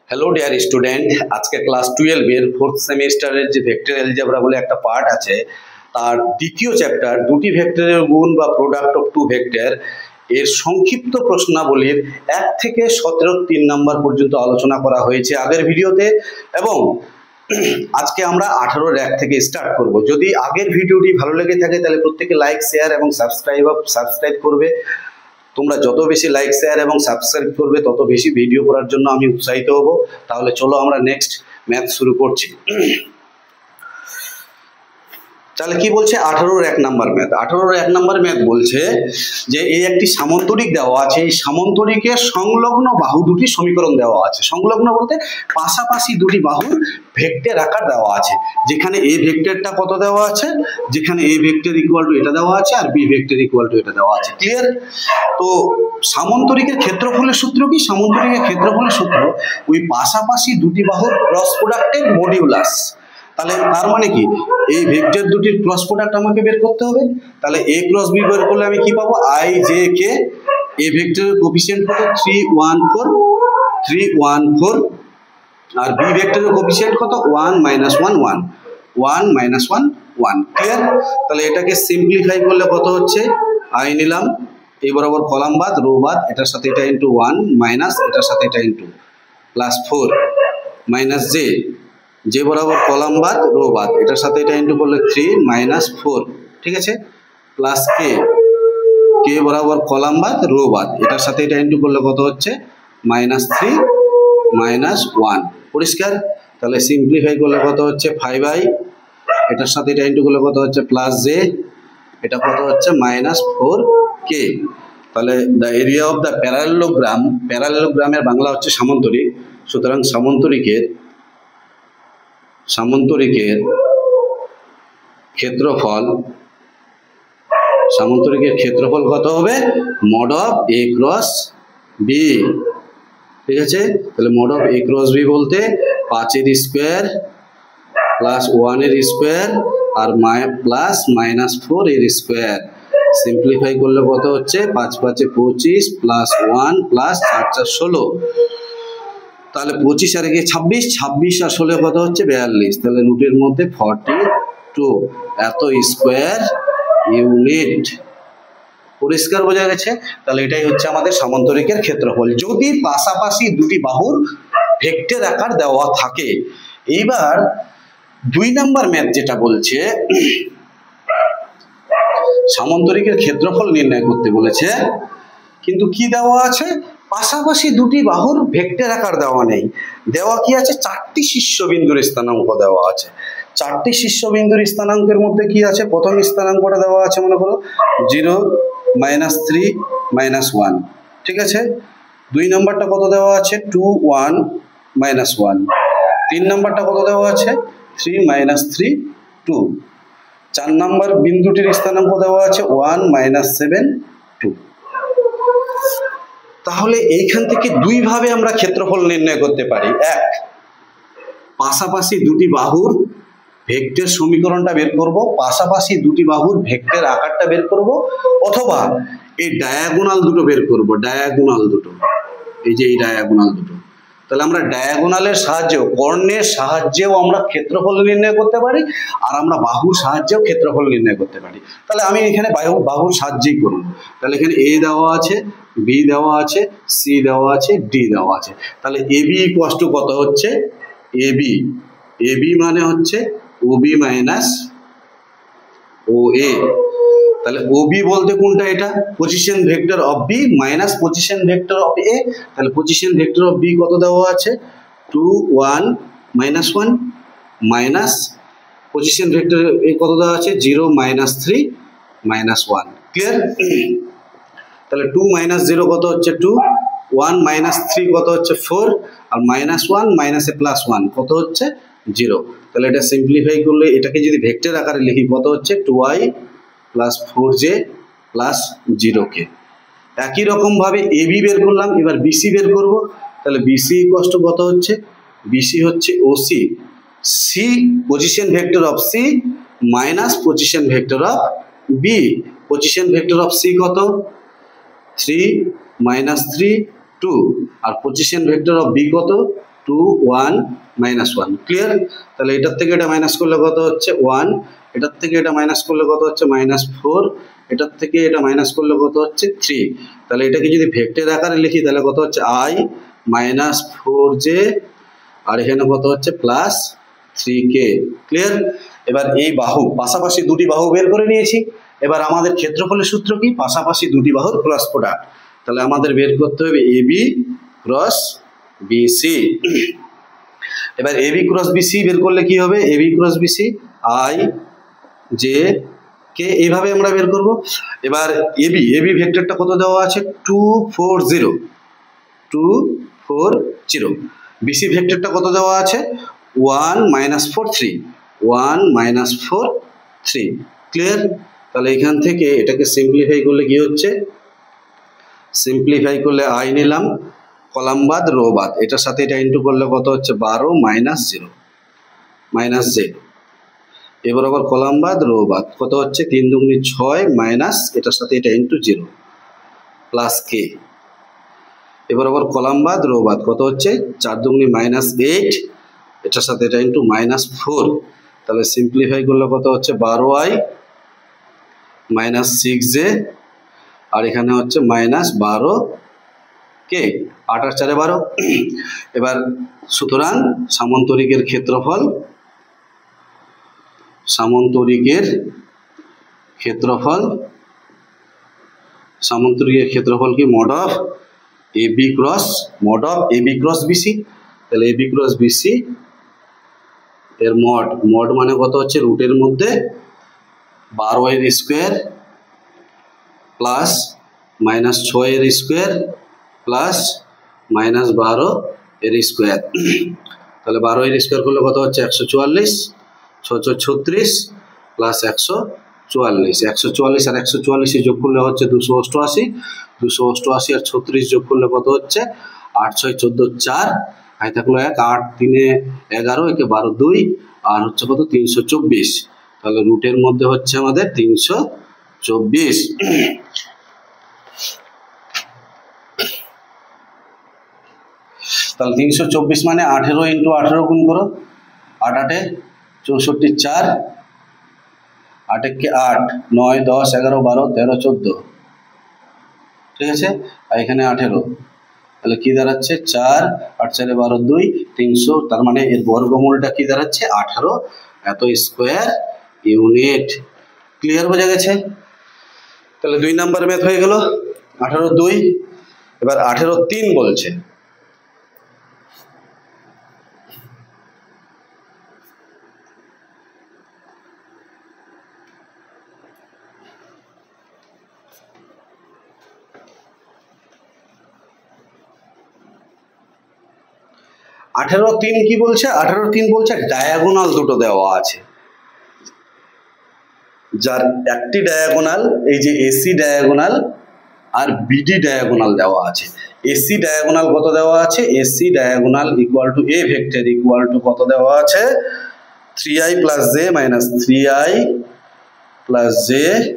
Hello dear student, আজকে class 12 এর 4th সেমিস্টারের যে ভেক্টর অ্যালজেব্রা বলে একটা পার্ট আছে, তার দ্বিতীয় চ্যাপ্টার দুটি ভেক্টরের গুণ বা প্রোডাক্ট অফ টু ভেক্টর এর সংক্ষিপ্ত প্রশ্নাবলীর 1 থেকে 17 3 নাম্বার পর্যন্ত আলোচনা করা হয়েছে আগের ভিডিওতে, এবং আজকে আমরা 18 1 থেকে স্টার্ট করব। যদি আগের ভিডিওটি ভালো লেগে থাকে তাহলে প্রত্যেকে লাইক, শেয়ার এবং সাবস্ক্রাইব করবে। তোমরা যত বেশি লাইক, শেয়ার এবং সাবস্ক্রাইব করবে তত বেশি ভিডিও করার জন্য আমি উৎসাহিত হব। তাহলে চলো আমরা নেক্সট ম্যাথ শুরু করছি। তাহলে কি বলছে 18 1 নাম্বার ম্যাথ। 18 1 নাম্বার ম্যাথ বলছে যে এই একটি সামন্তরিক দেওয়া আছে, এই সামন্তরিকের সংলগ্ন বাহু দুটি সমীকরণ দেওয়া আছে। সংলগ্ন বলতে পাশাপাশি দুটি বাহুর ভেক্টর আকার দেওয়া আছে, যেখানে এ ভেক্টরটা কত দেওয়া আছে, যেখানে এ ভেক্টর ইকুয়াল টু এটা দেওয়া আছে আর বি ভেক্টর ইকুয়াল টু এটা দেওয়া আছে। ক্লিয়ার? তো সামন্তরিকের ক্ষেত্রফলের সূত্র কি? সামন্তরিকের ক্ষেত্রফলের সূত্র ওই পাশাপাশি দুটি বাহুর ক্রস প্রোডাক্টের মডিউলাস। তাহলে তার মানে কি, এই ভেক্টর দুটির ক্রস প্রোডাক্ট আমাকে বের করতে হবে। তাহলে a ক্রস b বের করলে আমি কি পাবো? i j k। এই ভেক্টরের কোফিশিয়েন্ট কত? 3 1 4 3 1 4। আর b ভেক্টরের কোফিশিয়েন্ট কত? 1 1 1 1 1 1 1। ক্লিয়ার? তাহলে এটাকে সিম্পলিফাই করলে কত হচ্ছে? i নিলাম, এই বরাবর কলাম বাদ রো বাদ, এটার সাথে এটা ইনটু 1 মাইনাস এটার সাথে এটা ইনটু প্লাস 4 মাইনাস যে বরাবর কলাম বাদ রো বাদ, এটার সাথে এটা ইনটু করলে 3 মাইনাস 4, ঠিক আছে, প্লাস কে বরাবর কলাম বাদ রো বাদ, এটার সাথে এটা ইনটু করলে কত হচ্ছে? Minus 3 minus 1। পরিষ্কার? তাহলে সিম্পলিফাই করলে কত হচ্ছে? 5i, এটার সাথে এটা ইনটু করলে কত হচ্ছে? প্লাস জে, এটা কত হচ্ছে? Minus 4k। তাহলে দ্য এরিয়া অফ দ্য প্যারালেলোগ্রামের বাংলা হচ্ছে সামন্তরিক। সুতরাং সামন্তরিকের ক্ষেত্রফল কত হবে? Mod of a cross b। ঠিক আছে? তাহলে mod of a cross b বলতে 5 এর স্কোয়ার প্লাস 1 এর স্কোয়ার আর প্লাস মাইনাস 4 এর স্কোয়ার। সিম্পলিফাই করলে কত হচ্ছে? 5 5 25 প্লাস 1 প্লাস 4 4 16। তাহলে 25 আর 26, 26 আর 16 কত হচ্ছে? 42। তাহলে রুটের মধ্যে 42 এত স্কোয়ার ইউনিট। পরিষ্কার বোঝা গেছে? তাহলে এটাই হচ্ছে আমাদের সামন্তরিকের ক্ষেত্রফল, যদি পাশাপাশি দুটি বাহুর ভেক্টর আকার দেওয়া থাকে। এইবার 2 নাম্বার ম্যাথ যেটা বলছে সামন্তরিকের ক্ষেত্রফল নির্ণয় করতে বলেছে, কিন্তু কি দেওয়া আছে? পাশাপাশি দুটি বাহুর ভেক্টর আকার দেওয়া নেই। দেওয়া কি আছে? 4টি শীর্ষবিন্দুর স্থানাঙ্ক দেওয়া আছে। 4টি শীর্ষবিন্দুর স্থানাঙ্কের মধ্যে কি আছে? প্রথম স্থানাঙ্কটা দেওয়া আছে মনে করো 0 -3 -1, ঠিক আছে। 2 নম্বরটা কত দেওয়া আছে? 2 1 -1। 3 নম্বরটা কত দেওয়া আছে? 3 -3 2। 4 নম্বর বিন্দুটির স্থানাঙ্ক দেওয়া আছে 1 -7 2। তাহলে এইখান থেকে দুই ভাবে আমরা ক্ষেত্রফল নির্ণয় করতে পারি। এক, পাশাপাশি দুটি বাহুর ভেক্টর সমীকরণটা বের করব, পাশাপাশি দুটি বাহুর ভেক্টর আকারটা বের করব, অথবা এই ডায়াগোনাল দুটো বের করব। ডায়াগোনাল দুটো, এই যে এই ডায়াগোনাল দুটো। তাহলে আমরা ডায়াগোনালের সাহায্যেও, কর্ণের সাহায্যেও আমরা ক্ষেত্রফল নির্ণয় করতে পারি, আর আমরা বাহুর সাহায্যেও ক্ষেত্রফল নির্ণয় করতে পারি। তাহলে আমি এখানে বাহুর সাহায্যেই করব। তাহলে এখানে এ দেওয়া আছে, বি দেওয়া আছে, সি দেওয়া আছে, ডি দেওয়া আছে। তাহলে এবি ইকুয়াল টু কত হচ্ছে? এবি মানে হচ্ছে ওবি মাইনাস ও এ। তাহলে ওবি বলতে কোনটা? এটা position vector of B minus position vector of A. তাহলে পজিশন ভেক্টর অফ বি কত দেওয়া আছে? 2 1 -1 মাইনাস পজিশন ভেক্টর এ কত দেওয়া আছে? 0 -3 -1। ক্লিয়ার? তাহলে 2 - 0 কত হচ্ছে? 2। 1 - 3 কত হচ্ছে? 4। আর -1 মাইনাসে প্লাস 1 কত হচ্ছে? 0। তাহলে এটা সিম্পলিফাই করলে এটাকে যদি ভেক্টর আকারে লিখি কত হচ্ছে? 2i plus 4j plus 0k। একই রকম ভাবে এবি বের করলাম, এবার বিসি বের করব। তাহলে বিসি ইকুয়াল টু কত হচ্ছে? বিসি হচ্ছে OC, C position vector of C minus position vector of B. Position vector of C কত? 3 -3 2। আর পজিশন ভেক্টর অফ বি কত? 2 1 -1 ক্লিয়ার। তাহলে এটার থেকে এটা মাইনাস করলে কত হচ্ছে 1, এটার থেকে এটা মাইনাস করলে কত হচ্ছে -4, এটার থেকে এটা মাইনাস করলে কত হচ্ছে 3। তাহলে এটাকে যদি ভেক্টর আকারে লিখি তাহলে কত হচ্ছে I -4j, আর এখানে কত হচ্ছে +3k ক্লিয়ার। এবার এই বাহু পাশাপাশি দুটি বাহু বের করে নিয়েছি। এবার আমাদের ক্ষেত্রফলের সূত্র কি? পাশাপাশি দুটি বাহুর ক্রস প্রোডাক্ট। তাহলে আমাদের বের করতে হবে AB ক্রস BC। এবার AB ক্রস BC বের করলে কি হবে? AB cross BC I j k এইভাবে আমরা বের করব। এবার AB ভেক্টরটা কত দেওয়া আছে? 2 4 0 2 4 0। BC ভেক্টরটা কত দেওয়া আছে? 1 -4 3 1 -4 3 ক্লিয়ার। তাহলে এখান থেকে এটাকে সিম্পলিফাই করলে কি হচ্ছে? সিম্পলিফাই করলে I নিলাম কলাম বাদ রো বাদ, এটার সাথে এটা ইন্টু করলে কত হচ্ছে 12 -0 -j। এবার আবার কলাম বাদ রো বাদ কত হচ্ছে 3 দুগুণে 6 মাইনাস এটার সাথে এটা ইন্টু 0 প্লাস k। এবার আবার কলাম বাদ রো বাদ কত হচ্ছে 4 দুগুণে -8 এটার সাথে এটা ইন্টু -4। তাহলে সিম্পলিফাই করলে কত হচ্ছে 12i -6j, আর এখানে হচ্ছে -12k, 8 আর 4 12। এবার সুতরাং সামান্তরিকের ক্ষেত্রফল কি? Mod of AB cross BC। তাহলে AB ক্রস BC এর মড মানে কত হচ্ছে? রুটের মধ্যে 12 এর স্কোয়ার প্লাস -6 এর স্কোয়ার প্লাস -12 এর স্কোয়ার। তাহলে 12 এর স্কোয়ার করলে কত হচ্ছে? 144, 6 36 প্লাস 144, 144 আর 144 যোগ করলে হচ্ছে 288, 288 আর 36 যোগ করলে কত হচ্ছে? 8 6 14 4, আই থাকলো 1, 8 3 11, একে 12 2, আর হচ্ছে কত? 324। তাহলে রুটের মধ্যে হচ্ছে আমাদের 324। তাহলে 324 মানে 18 × 18 গুণ করো, 8 8 64 4, 8 কে 8 9 10 11 12 13 14, ঠিক আছে। আর এখানে 18, তাহলে কি দাঁড়াচ্ছে? 4 8 4 12 2 300। তার মানে এর বর্গমূলটা কি দাঁড়াচ্ছে? 18 এত স্কোয়ার ইউনিট। ক্লিয়ার বোঝা গেছে? তাহলে 2 নাম্বার ম্যাথ হয়ে গেল 18 2। এবার 18 3 বলছে। আঠারো তিন কি বলছে? 18 3 বলছে ডায়াগোনাল দুটো দেওয়া আছে, যার একটি ডায়াগোনাল এই যে এসি ডায়াগোনাল আর বিডি ডায়াগোনাল দেওয়া আছে। এসি ডায়াগোনাল কত দেওয়া আছে? AC diagonal equal to A vector equal to কত দেওয়া আছে? 3i + j - 3i + j -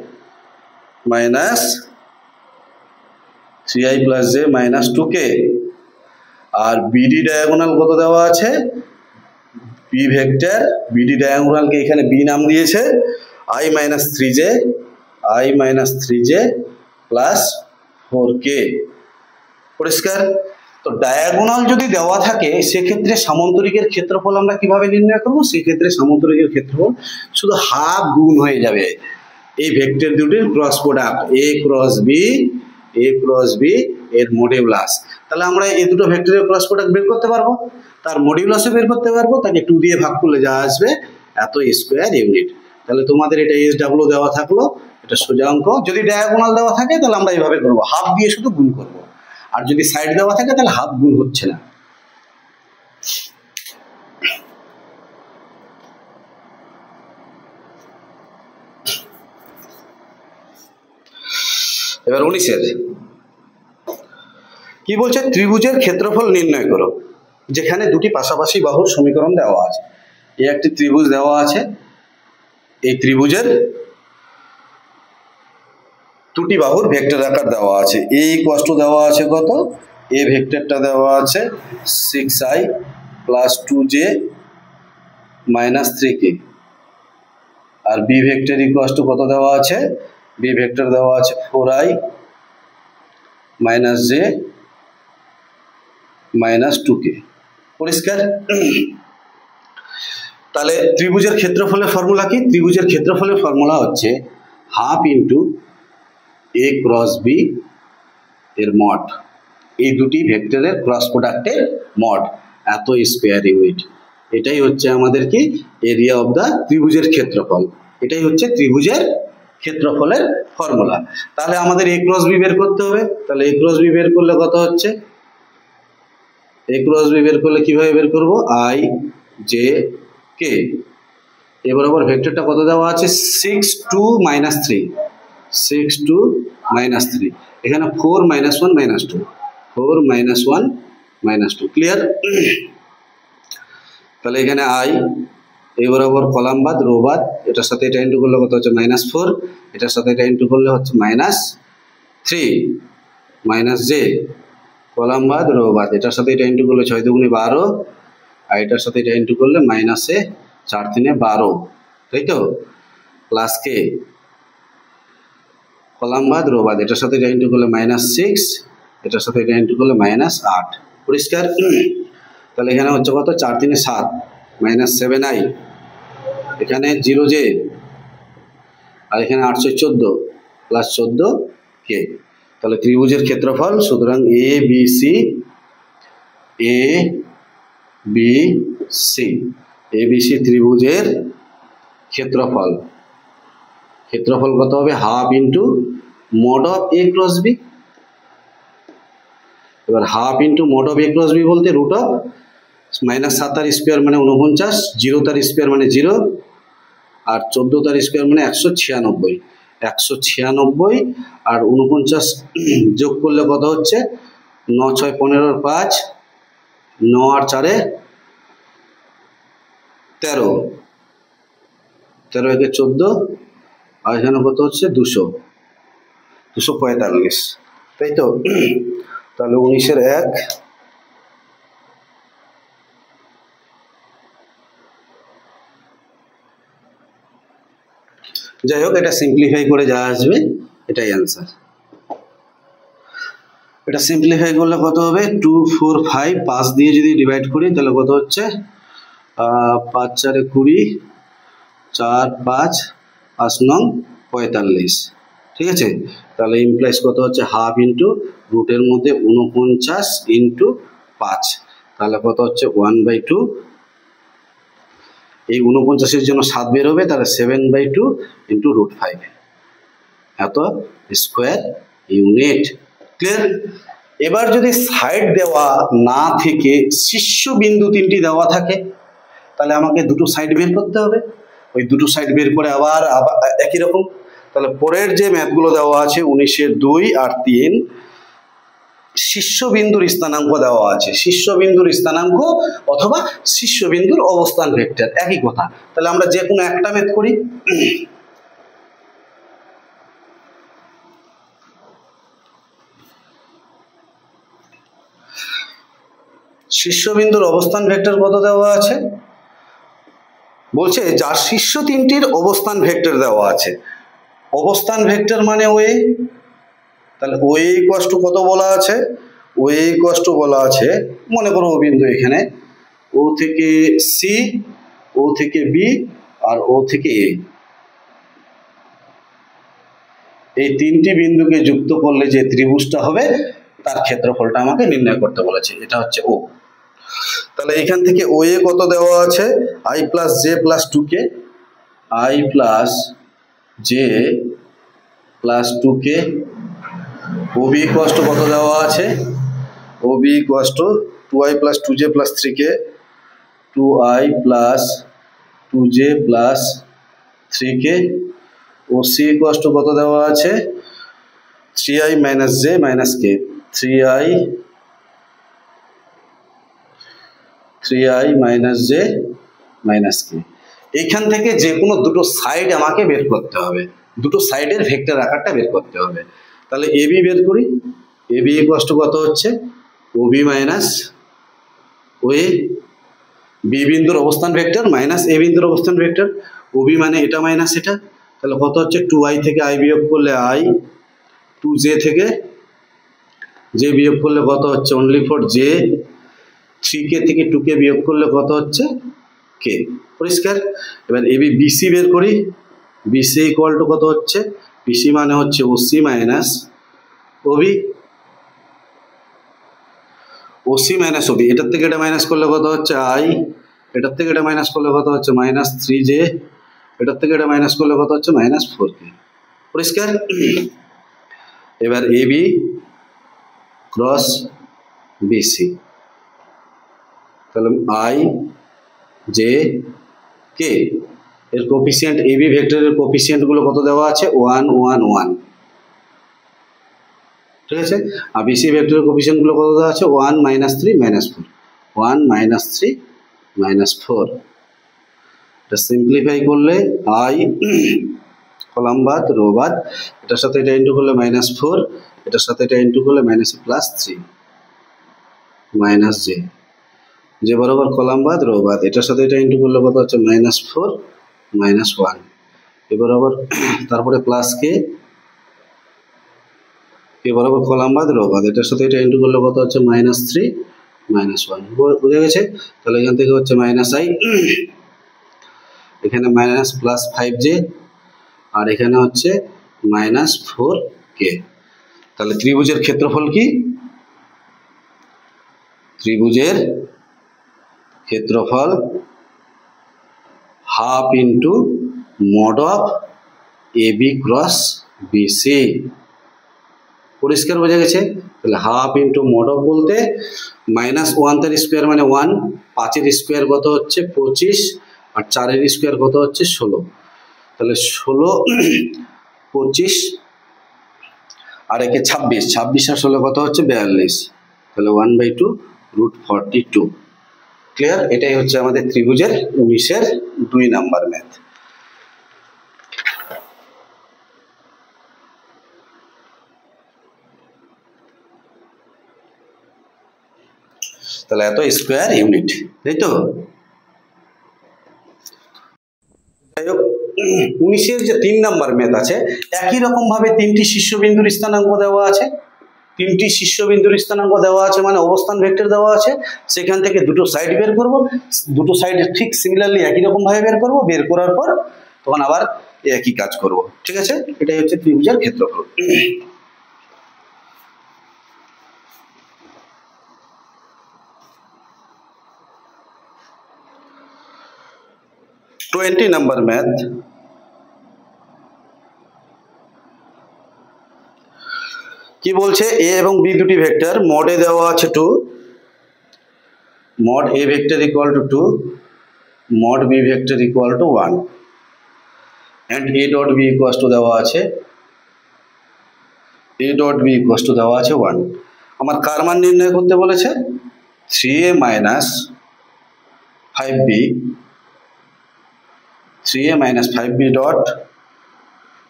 3i + j - 2k। আর বিডি ডায়াগোনাল কত দেওয়া আছে? বি ভেক্টর বিডি ডায়াগোনালকে এখানে বি নাম দিয়েছে i - 3j + 4k। পরিষ্কার? তো ডায়াগোনাল যদি দেওয়া থাকে সেক্ষেত্রে সামান্তরিকের ক্ষেত্রফল আমরা কিভাবে নির্ণয় করব? সেক্ষেত্রে সামান্তরিকের ক্ষেত্রফল শুধু হাফ গুণ হয়ে যাবে এই ভেক্টর দুটির cross product a cross b এর মডিউলাস। তাহলে আমরা এই দুটো ভেক্টরের ক্রস প্রোডাক্ট বের করতে পারবো, তার মডিউলাসও বের করতে পারবো, তাকে 2 দিয়ে ভাগ করলে যা আসবে এত স্কোয়ার ইউনিট। তাহলে তোমাদের এটা SW দেওয়া থাকলো, এটা সোজা অঙ্ক। যদি ডায়াগোনাল দেওয়া থাকে তাহলে আমরা এইভাবে করবো, হাফ দিয়ে শুধু গুণ করব। আর যদি সাইড দেওয়া থাকে তাহলে হাফ গুণ হচ্ছে না। এবার 19-এর কি বলছে? ত্রিভুজের ক্ষেত্রফল নির্ণয় করো যেখানে দুটি পাশাপাশি বাহুর সমীকরণ দেওয়া আছে। এই একটি ত্রিভুজ দেওয়া আছে, এই ত্রিভুজের দুটি বাহুর ভেক্টর আকার দেওয়া আছে। a = দেওয়া আছে কত? a ভেক্টরটা দেওয়া আছে 6i plus 2j minus 3k, আর বি ভেক্টর ইকুয়াল টু কত দেওয়া আছে, বি ভেক্টর দেওয়া আছে 4i minus j minus 2k। পরিষ্কার? তাহলে ত্রিভুজের ক্ষেত্রফলের ফর্মুলা কি? ত্রিভুজের ক্ষেত্রফলের ফর্মুলা হচ্ছে হাফ ইন্টু এ ক্রস বি এর মড, এই দুটি ভেক্টরের ক্রস প্রোডাক্টের মড, এত স্কোয়ার ইউনিট। এটাই হচ্ছে আমাদের কি এরিয়া অফ দ্য ত্রিভুজের ক্ষেত্রফল। এটাই হচ্ছে ত্রিভুজের ক্ষেত্রফলের ফর্মুলা। তাহলে আমাদের এ ক্রস বি বের করতে হবে। তাহলে এ ক্রস বি বের করলে কত হচ্ছে, এ ক্রস বি বের করলে কিভাবে বের করব, আই জে কে। এবার আবার ভেক্টরটা কত দেওয়া আছে, 6 2 মাইনাস 3, 6 2 মাইনাস 3, এখানে 4 minus 1 minus 2, 4 minus 1 minus 2। Clear? তাহলে এখানে আই, এই বরাবর কলাম বাদ রো বাদ, এটার সাথে এটা ইন্টু করলে কত হচ্ছে মাইনাস 4, এটার সাথে এটা ইন্টু করলে হচ্ছে মাইনাস 3, মাইনাস জে কলাম বাদ রো বাদ, এটার সাথে এটা ইন্টু করলে 6 দুগুণে 12, আর এটার সাথে এটা ইন্টু করলে মাইনাসে 4 3 12, তাই তো, প্লাস কে কলাম বাদ রো বাদ, এটার সাথে এটা ইন্টু করলে মাইনাস 6, এটার সাথে এটা ইন্টু করলে মাইনাস 8। পরিষ্কার? তাহলে এখানে হচ্ছে কত, 4 3 7 মাইনাস 7i, এখানে 0j, আর এখানে 814 প্লাস 14k। তাহলে ত্রিভুজের ক্ষেত্রফল, সুতরাং A B C, A B C, A B C ত্রিভুজের ক্ষেত্রফল, ক্ষেত্রফল কত হবে, half into mod of A cross B. এবার half into mod of A cross B বলতে রুট অফ মাইনাস 7 তার স্কোয়ার মানে 49, 0 তার স্কোয়ার মানে 0, আর 14 তার স্কোয়ার মানে 196, 196 আর 49 যোগ করলে কত হচ্ছে, 9 6 15 5, 9 আর 4 13, 13 একে 14, আর এখানে কত হচ্ছে 245, তাই তো। তাহলে 19 এর 1, যাই হোক এটা সিম্পলিফাই করে যা আসবে এটাই অ্যান্সার। এটা সিম্পলিফাই করলে কত হবে, 2 4 5, 5 দিয়ে যদি ডিভাইড করি তাহলে কত হচ্ছে, 5 4 20, 4 5 5 9 45, ঠিক আছে। তাহলে ইমপ্লাইজ কত হচ্ছে, হাফ ইন্টু রুটের মধ্যে 49 ইন্টু 5, তাহলে কত হচ্ছে 1/2, এই 49-এর জন্য 7 বের হবে, তাহলে 7/2 ইন্টু রুট 5, এত স্কোয়ার ইউনিট। ক্লিয়ার? এবার যদি সাইড দেওয়া না থেকে শীর্ষবিন্দু 3টি দেওয়া থাকে, তাহলে আমাকে দুটো সাইড বের করতে হবে। ওই দুটো সাইড বের করে আবার একই রকম। তাহলে পরের যে ম্যাথগুলো দেওয়া আছে 19 এর 2 আর 3, শীর্ষবিন্দুর স্থানাঙ্ক দেওয়া আছে, শীর্ষবিন্দুর স্থানাঙ্ক অথবা শীর্ষবিন্দুর অবস্থান ভেক্টর, একই কথা। তাহলে আমরা যে কোনো একটা ম্যাথ করি। শীর্ষবিন্দুর অবস্থান ভেক্টর কত দেওয়া আছে, বলছে যার শীর্ষ 3টির অবস্থান ভেক্টর দেওয়া আছে। অবস্থান ভেক্টর মানে ওয়ে, তাহলে ওয়ে ইকুয়াল টু কত বলা আছে, ওয়ে ইকুয়াল টু বলা আছে, মনে করো ও বিন্দু এখানে, ও থেকে সি, ও থেকে বি, আর ও থেকে এ, এই 3টি বিন্দুকে যুক্ত করলে যে ত্রিভুজটা হবে তার ক্ষেত্রফলটা আমাকে নির্ণয় করতে বলেছে। এটা হচ্ছে ও। তাহলে এখান থেকে ও এ কত দেওয়া আছে, i plus J plus 2k, i plus J plus 2k, OB equal to কত দেওয়া আছে, OB equal to 2i plus 2j plus 3k, 2i plus 2j plus 3k, O C equal to কত দেওয়া আছে, 3i minus j minus k, 3i minus j minus k। এইখান থেকে যে কোনো দুটো সাইড আমাকে বের করতে হবে, দুটো সাইডের ভেক্টর আকারটা বের করতে হবে। তাহলে এবি বের করি, এবি ইকুয়াল টু কত হচ্ছে, ওবি মাইনাস ওএ বি বিন্দুর অবস্থান ভেক্টর মাইনাস এ বিন্দুর অবস্থান ভেক্টর, ওবি মানে এটা মাইনাস এটা, তাহলে কত হচ্ছে 2i থেকে i বিয়োগ করলে i, 2j থেকে j বিয়োগ করলে কত হচ্ছে অনলি ফর j, 3k থেকে 2k বিয়োগ করলে কত হচ্ছে k। পরিষ্কার? এবার এবি বিসি বের করি, বিসি ইকুয়াল টু কত হচ্ছে, বিসি মানে হচ্ছে OC minus Obi, OC minus Obi, এটার থেকে এটা মাইনাস করলে কত হচ্ছে i, এটার থেকে এটা মাইনাস করলে কত হচ্ছে মাইনাস 3j, এটার থেকে এটা মাইনাস করলে কত হচ্ছে মাইনাস 4k। পরিষ্কার? এবার এবি ক্রস বিসি, তাহলে i j k, এর কোফিসিয়েন্ট এবি ভেক্টরের কোফিসিয়েন্ট গুলো কত দেওয়া আছে 1 1 1, ঠিক আছে। আর বিসি ভেক্টরের কোফিসিয়েন্ট গুলো কত দেওয়া আছে 1 -3 -4, 1 -3 -4। এটা সিম্পলিফাই করলে i কলাম বাদ রো বাদ, এটার সাথে এটা ইনটু করলে -4, এটার সাথে এটা ইনটু করলে -3 j, যে বরাবর কলাম বাদ রো বাদ, এটার সাথে এটা ইনটু করলে কত হচ্ছে -4 -1, এ বরাবর তারপরে প্লাস কে, এ বরাবর কলাম বাদ রো বাদ, এটার সাথে এটা ইনটু করলে কত হচ্ছে -3 -1। বুঝে গেছে? তাহলে এখান থেকে হচ্ছে -i, এখানে +5j, আর এখানে হচ্ছে -4k। তাহলে ত্রিভুজের ক্ষেত্রফল কি? ত্রিভুজের ক্ষেত্রফল half into mod of AB cross BC. পরিষ্কার বোঝা গেছে? তাহলে হাফ ইন্টু মড অফ বলতে -1 তার স্কোয়ার মানে 1, 5 এর স্কোয়ার কত হচ্ছে 25, আর 4 এর স্কোয়ার কত হচ্ছে 16, তাহলে 16 25 আর একে 26, 26 আর 16 কত হচ্ছে 42, তাহলে 1/2 √42। ক্লিয়ার? এটাই হচ্ছে আমাদের ত্রিভুজের 19-এর 2 নাম্বার ম্যাথ। তাহলে এত স্কোয়ার ইউনিট, তাই তো? যাই হোক, 19-এর যে 3 নাম্বার ম্যাথ আছে, একই রকম ভাবে 3টি শীর্ষবিন্দুর স্থানাঙ্ক দেওয়া আছে, 3টি শীর্ষবিন্দুর স্থানাঙ্ক দেওয়া আছে মানে অবস্থান ভেক্টর দেওয়া আছে, সেখান থেকে দুটো সাইড বের করব, দুটো সাইড ঠিক সিমিলারলি একই রকম ভাবে বের করব, বের করার পর তখন আবার একই কাজ করব। ঠিক আছে? এটাই হচ্ছে ত্রিভুজের ক্ষেত্রফল। 20 নাম্বার ম্যাথ। কি বলছে? এ এবং বি দুটি ভেক্টর, মড এ দেওয়া আছে 2, mod a vector equal to 2, mod b vector equal to 1, and a dot b equals to দেওয়া আছে, a dot b equals to দেওয়া আছে 1। আমার কার মান নির্ণয় করতে বলেছে? 3a minus 5b, 3a minus 5b dot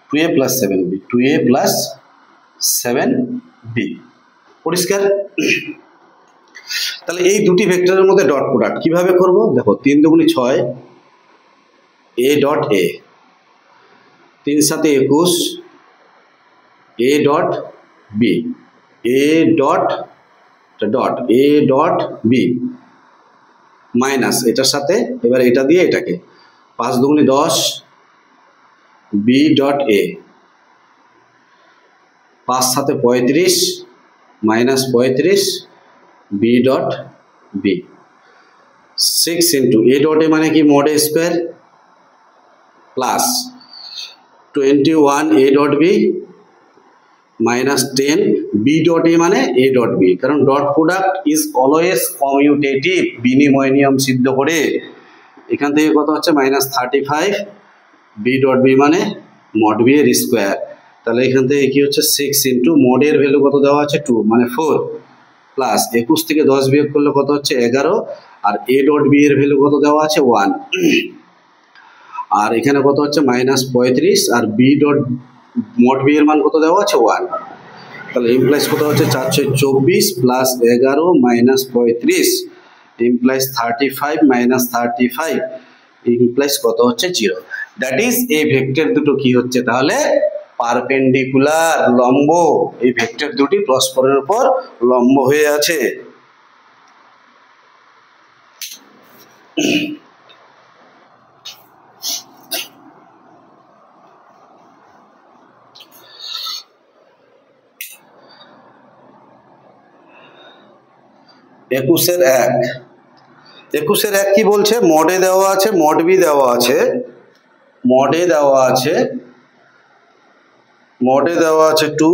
2a plus 7b, 2a plus 7b। পরিষ্কার? তাহলে এই দুটি ভেক্টরের মধ্যে ডট প্রোডাক্ট কিভাবে করব? দেখো, 3 দুগুণে 6, a ডট a, 3 সাথে 21, a dot b, a dot dot a dot b minus এটার সাথে এবার এটা দিয়ে এটাকে 5 দুগুণে 10, b ডট a, 5 সাথে 35 minus 35, b dot b, 6 into a dot a মানে কি mod a square plus 21 a dot b minus 10 b dot a মানে a ডট b, কারণ dot product is always commutative, বিনিময় নিয়ম সিদ্ধ করে। এখান থেকে কত হচ্ছে -35, b ডট b মানে mod b এর স্কোয়ার, তাহলে এখান থেকে কি হচ্ছে 6 ইন্টু mod এর ভ্যালু কত দেওয়া আছে 2 মানে 4, প্লাস 21 থেকে 10 বিয়োগ করলে কত হচ্ছে 11, আর a ডট b এর ভ্যালু কত দেওয়া আছে 1, আর এখানে কত হচ্ছে -35, আর b ডট mod b এর মান কত দেওয়া আছে 1, তাহলে ইমপ্লাইজ কত হচ্ছে 424 plus 11 minus 35 implies 35 minus 35 implies কত হচ্ছে 0। দ্যাট ইজ এই ভেক্টর দুটো কি হচ্ছে তাহলে পারপেন্ডিকুলার, লম্ব। এই ভেক্টর দুটি পরস্পরের উপর লম্ব হয়ে আছে। একুশের এক কি বলছে, মডে দেওয়া আছে, মড বি দেওয়া আছে, মডে দেওয়া আছে 2,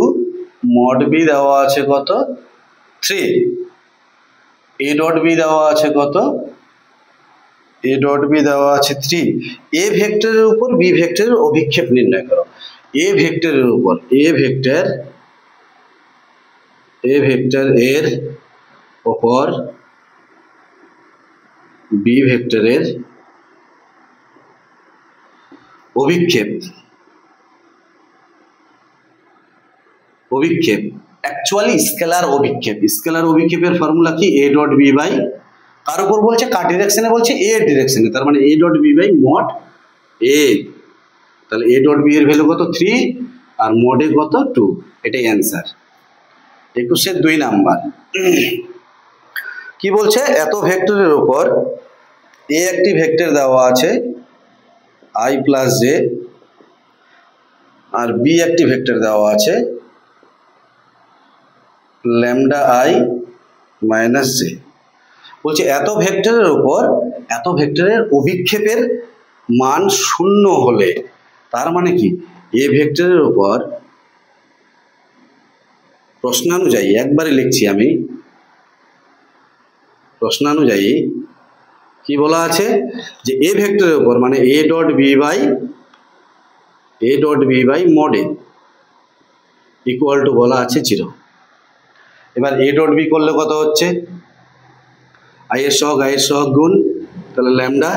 মড বি দেওয়া আছে কত 3, এ ডট বি দেওয়া আছে কত, এ ডট বি দেওয়া আছে 3। এ ভেক্টরের উপর বি ভেক্টরের অভিক্ষেপ নির্ণয় করো। এ ভেক্টরের উপর এ ভেক্টর এর উপর বি ভেক্টরের অভিক্ষেপ অ্যাকচুয়ালি স্কেলার অভিক্ষেপের ফর্মুলা কি, এ ডট বি বাই, কার উপর বলছে, কার ডিরেকশনে বলছে, এ ডিরেকশনে, তার মানে A dot B by mod A. তাহলে এ ডট বি এর ভ্যালু কত 3 আর মড এ কত 2, এটাই অ্যান্সার। 21-এর 2 নাম্বার কি বলছে, এত ভেক্টরের উপর এ একটি ভেক্টর দেওয়া আছে i প্লাস জে, আর বি একটি ভেক্টর দেওয়া আছে ল্যামডা আই মাইনাস জে। বলছে এত ভেক্টরের অভিক্ষেপের মান 0 হলে, তার মানে কি এ ভেক্টরের উপর প্রশ্নানুযায়ী, একবারে লিখছি আমি, প্রশ্নানুযায়ী কি বলা আছে যে এ ভেক্টরের উপর মানে A dot B by mod A equal to বলা আছে 0। এবার এ ডট বি করলে কত হচ্ছে, আই এর সহগ গুণ, তাহলে ল্যামডা,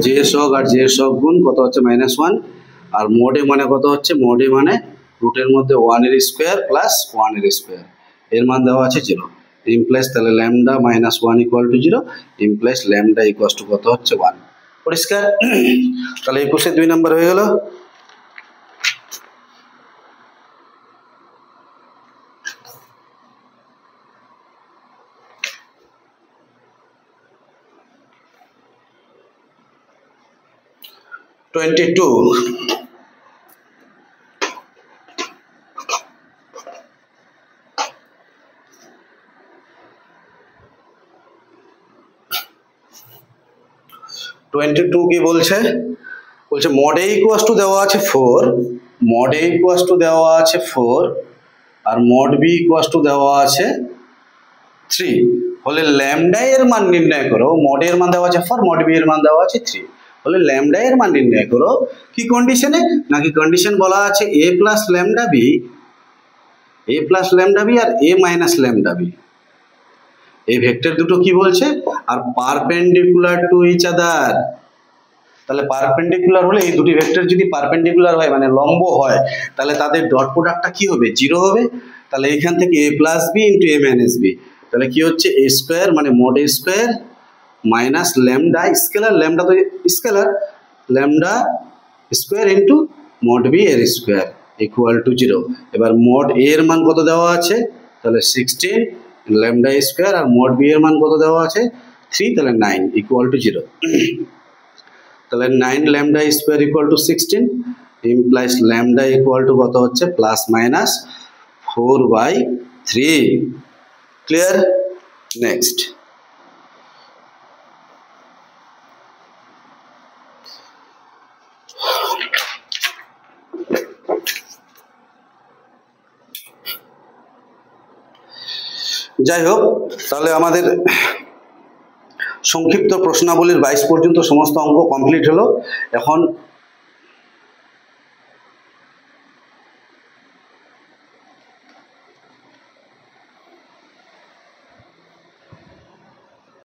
জে এর সহগ আর জে এর সহগ গুণ কত হচ্ছে -1, আর মড এ মানে কত হচ্ছে, মড এ মানে রুটের মধ্যে 1 এর স্কোয়ার প্লাস 1 এর স্কোয়ার, এর মান দেওয়া আছে 0। ইমপ্লাইজ তাহলে lambda minus 1 equal to 0, implies lambda equal to কত হচ্ছে 1। পরিষ্কার? তাহলে 21-এর 2 নাম্বার হয়ে গেল। '22 কি বলছে, মড এ ইকুয়াল টু দেওয়া আছে 4, আর মড বি ইকুয়াল টু দেওয়া আছে 3 হলে ল্যামডা এর মান নির্ণয় করো। মড এর মান দেওয়া আছে 4, মড বি এর মান দেওয়া আছে 3, বলে ল্যামডা এর মান নির্ণয় করো। কি কন্ডিশনে, নাকি কন্ডিশন বলা আছে এ প্লাস ল্যামডা বি আর এ মাইনাস ল্যামডা বি। এই ভেক্টর দুটো কি বলছে, আর পারপেন্ডিকুলার টু ইচ আদার। তাহলে পারপেন্ডিকুলার হলে এই দুটি ভেক্টর যদি পারপেন্ডিকুলার হয় মানে লম্ব হয়, তাহলে তাদের ডট প্রোডাক্টটা কি হবে, 0 হবে। তাহলে এখান থেকে A plus B into A minus B, তাহলে কি হচ্ছে এ স্কোয়ার মানে mod A square minus lambda scalar, lambda তো scalar, lambda square into mod B এর স্কোয়ার ইকুয়াল টু 0। এবার মড এ এর মান কত দেওয়া আছে, তাহলে 16 ল্যামডা স্কোয়ার, আর মড বি এর মান কত দেওয়া আছে 3, তাহলে 9 ইকুয়াল টু 0। তাহলে 9 lambda square equal two 16 implies lambda equal to কত হচ্ছে প্লাস মাইনাস 4/3। ক্লিয়ার? নেক্সট যাই হোক, তাহলে আমাদের সংক্ষিপ্ত প্রশ্নাবলীর 22 পর্যন্ত সমস্ত অঙ্ক কমপ্লিট হলো। এখন